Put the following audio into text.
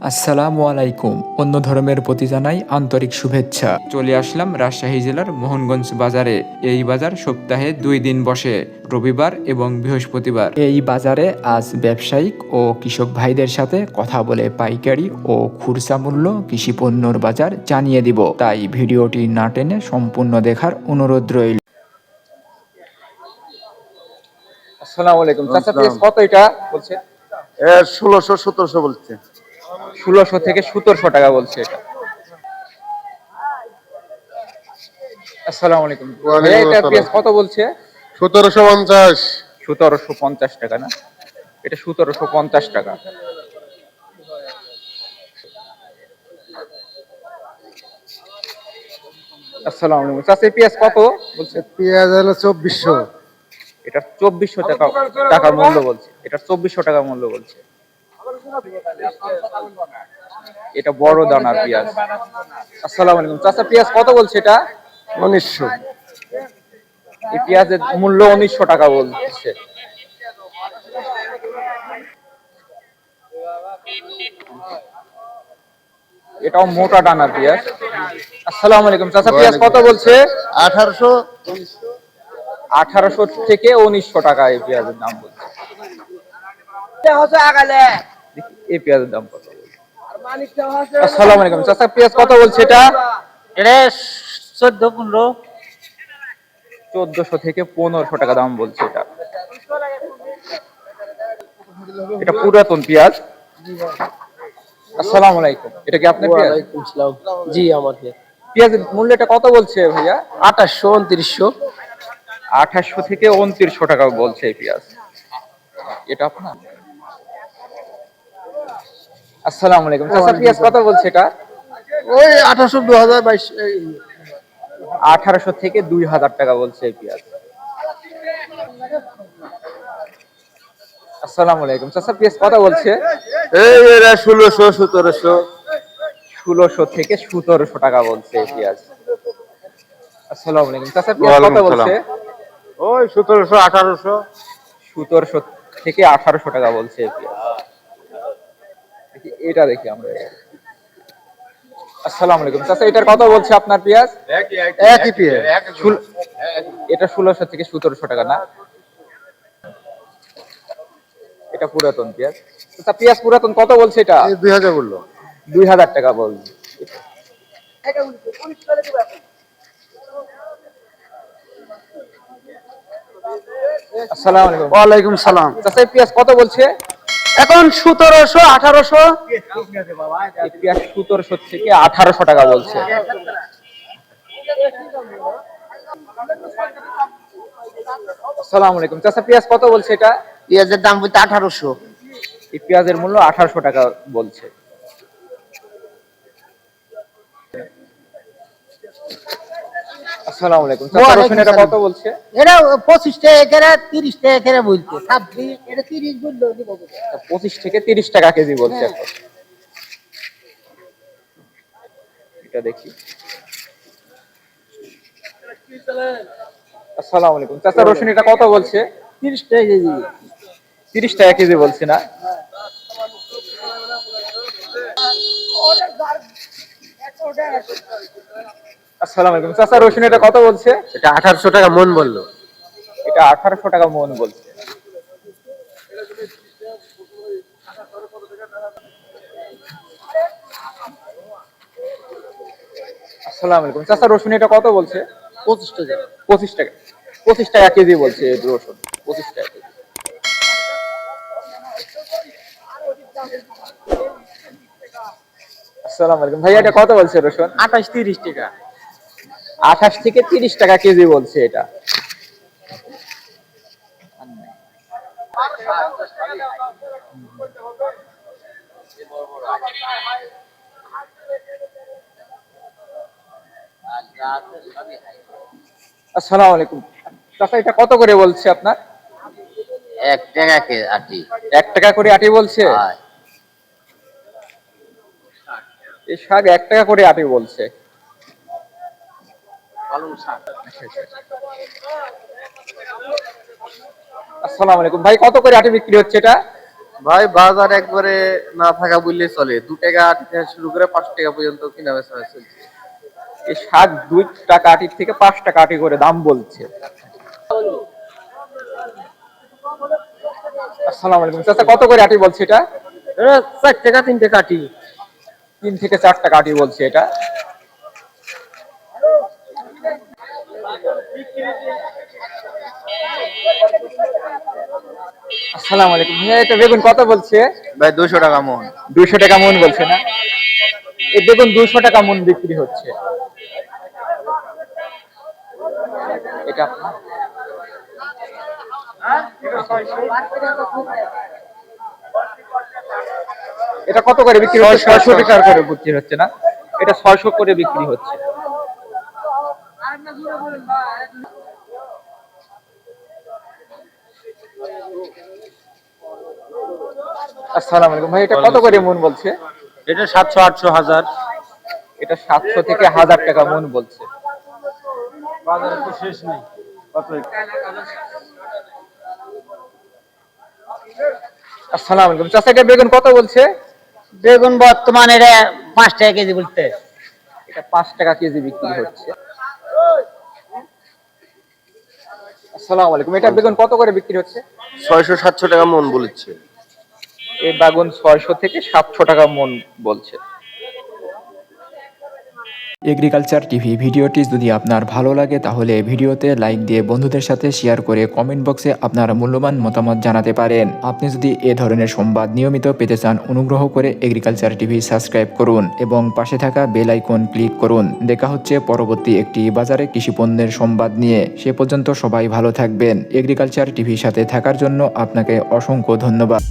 আসসালামু আলাইকুম। অন্য ধর্মের প্রতি জানাই আন্তরিক শুভেচ্ছা। চলে আসলাম রাজশাহী জেলার মোহনগঞ্জ বাজারে। এই বাজার সপ্তাহে 2 দিন বসে, রবিবার এবং বৃহস্পতিবার। এই বাজারে আজ ব্যবসায়িক ও কৃষক ভাইদের সাথে কথা বলে পাইকারি ও খুচরা মূল্য কৃষি পণ্যর বাজার জানিয়ে দিব। তাই ভিডিওটি না টেনে সম্পূর্ণ দেখার অনুরোধ রইল। আসসালামু আলাইকুম। চাচা পেঁয়াজ কত এটা বলছে? 1600-1700 বলছে। 1600 থেকে 1700 টাকা বলছে এটা। আসসালামু আলাইকুম ভাইয়া, এটা পেঁয়াজ কত বলছে? 1750। 1750 টাকা না? এটা 1750 টাকা। আসসালামু আলাইকুম চাচা, পেঁয়াজ কত বলছে? পেঁয়াজ হলো 2400। এটা 2400 টাকা টাকা মূল্য বলছে। এটা 2400 টাকা মূল্য বলছে। এটা বড় দানার পেঁয়াজ। আসসালামু আলাইকুম চাচা, পেঁয়াজ কত বলছে এটা? 1900। এই পেঁয়াজের মূল্য 1900 টাকা বলছে। এটাও মোটা দানার পেঁয়াজ। আসসালামু আলাইকুম চাচা, পেঁয়াজ কত বলছে? 1800। 1800 থেকে 1900 টাকা এই পেঁয়াজের দাম বলছে। এই পেঁয়াজের দাম কত? আসসালামু আলাইকুম চাচা, পেঁয়াজ কত বলছে এটা? এটা 14-15। 1400 থেকে 1500 টাকা দাম বলছে এটা। এটা পুরাতন পেঁয়াজ। আসসালামু আলাইকুম, এটা কি আপনার পেঁয়াজ? ওয়ালাইকুম আসসালাম। জি, আমার পেঁয়াজের মূল্য এটা কত বলছে ভাইয়া? 2800-2900। 2800 থেকে 2900 টাকা বলছে এই পেঁয়াজ। এটা আপনার? আসসালামু আলাইকুম চাচা, পেঁয়াজ কত বলছে এটা? ওই 1800, 2000, 2200। 1800 থেকে 2000 টাকা বলছে এই পেঁয়াজ। আসসালামু আলাইকুম চাচা, পেঁয়াজ কত বলছে? এই এরা 1600, 1700। 1600 থেকে 1700 টাকা বলছে এই পেঁয়াজ। আসসালামু আলাইকুম চাচা, পেঁয়াজ কত ওয়ালাইকুম বলছে? ওই 1700, 1800। 1700 থেকে 1800 টাকা বলছে এই পেঁয়াজ। এটা দেখি আমরা। আসসালামু আলাইকুম চাচা, এটার কত বলছে আপনার পেঁয়াজ? একই পেঁয়াজ। এটা 1600 থেকে 1700 টাকা না? এটা পুরাতন পেঁয়াজ। চাচা পেঁয়াজ পুরাতন কত বলছে এটা? এই 2000 বললো। 2000 টাকা বলছে। আসসালামু আলাইকুম। ওয়ালাইকুম সালাম। চাচা পেঁয়াজ কত বলছে? এখন 1700, 1800। এই পেঁয়াজ 1700 থেকে 1800 টাকা বলছে। আসসালামু আলাইকুম চাচা, পেঁয়াজ কত বলছে এটা? পেঁয়াজের দাম বলতে 1800। এই পেঁয়াজের মূল্য 1800 টাকা বলছে। আসসালামু আলাইকুম চাচা, রসুন এটা কত বলছে? এটা 25 টাকা করে, 30 টাকা করে বলতে। এটা 30 বললো। 25 থেকে 30 টাকা কেজি বলছে এখন। এটা দেখি। আসসালামু আলাইকুম চাচা, রসুন এটা কত বলছে? 30 টাকা কেজি। 30 টাকা কেজি বলছে না? আসসালামু আলাইকুম চাচা, রসুন এটা কত বলছে? এটা 1800 টাকা মন বললো। এটা 1800 টাকা মন বলছে। আসসালামু আলাইকুম চাচা, রসুন এটা কত বলছে? 25 টাকা। 25 টাকা। 25 টাকা কেজি বলছে এই রসুন। 25 টাকা কেজি। আসসালামু আলাইকুম ভাইয়া, এটা কত বলছে রসুন? 28-30 টাকা। 28 থেকে 30 টাকা কেজি বলছে এটা। আসসালামু আলাইকুম চাচা, এটা কত করে বলছে আপনার? 1 টাকা কে আটি। 1 টাকা করে আটি বলছে। এই শাক 1 টাকা করে আটি বলছে। আসসালামু আলাইকুম ভাই, কত করে আটি বিক্রি হচ্ছে এটা? ভাই বাজার একবারে না থাকা বললে চলে, 2 টাকা আটি থেকে শুরু করে 5 টাকা পর্যন্ত কিনা বেচা চলছে। এই শাক 2 টাকা আটি থেকে 5 টাকা আটি করে দাম বলছে। আসসালামু আলাইকুম চাচা, কত করে আটি বলছে এটা? 4 টাকা 3 টাকা আটি। 3 থেকে 4 টাকা আটি বলছে এটা। আসসালামু আলাইকুম ভাইয়া, এটা বেগুন কত বলছে? ভাই 200 টাকা মন। 200 টাকা মন বলছে না? এই বেগুন 200 টাকা মন বিক্রি হচ্ছে। এটা এটা কত করে বিক্রি হচ্ছে? 600 টাকা করে বিক্রি হচ্ছে না? এটা 600 করে বিক্রি হচ্ছে। আসসালামু আলাইকুম ভাই, এটা কত করে মন বলছে? এটা 700 800 1000। এটা 700 থেকে 1000 টাকা মন বলছে। বাজারে তো শেষ নেই। কত? আসসালামু আলাইকুম চাচা, এটা বেগুন কত বলছে? বেগুন বর্তমানে এটা 5 টাকা কেজি বলতে। এটা 5 টাকা কেজি বিক্রি হচ্ছে। আসসালামু আলাইকুম, এটা বেগুন কত করে বিক্রি হচ্ছে? 600 700 টাকা মন বলেছে। এই বেগুন 600 থেকে 700 টাকা মন বলছে। এগ্রিকালচার টিভি ভিডিওটি যদি আপনার ভালো লাগে তাহলে ভিডিওতে লাইক দিয়ে বন্ধুদের সাথে শেয়ার করে কমেন্ট বক্সে আপনার মূল্যবান মতামত জানাতে পারেন। আপনি যদি এ ধরনের সংবাদ নিয়মিত পেতে চান অনুগ্রহ করে এগ্রিকালচার টিভি সাবস্ক্রাইব করুন এবং পাশে থাকা বেল আইকন ক্লিক করুন। দেখা হচ্ছে পরবর্তী একটি বাজারে কৃষিপণ্যের সংবাদ নিয়ে। সে পর্যন্ত সবাই ভালো থাকবেন। এগ্রিকালচার টিভির সাথে থাকার জন্য আপনাকে অসংখ্য ধন্যবাদ।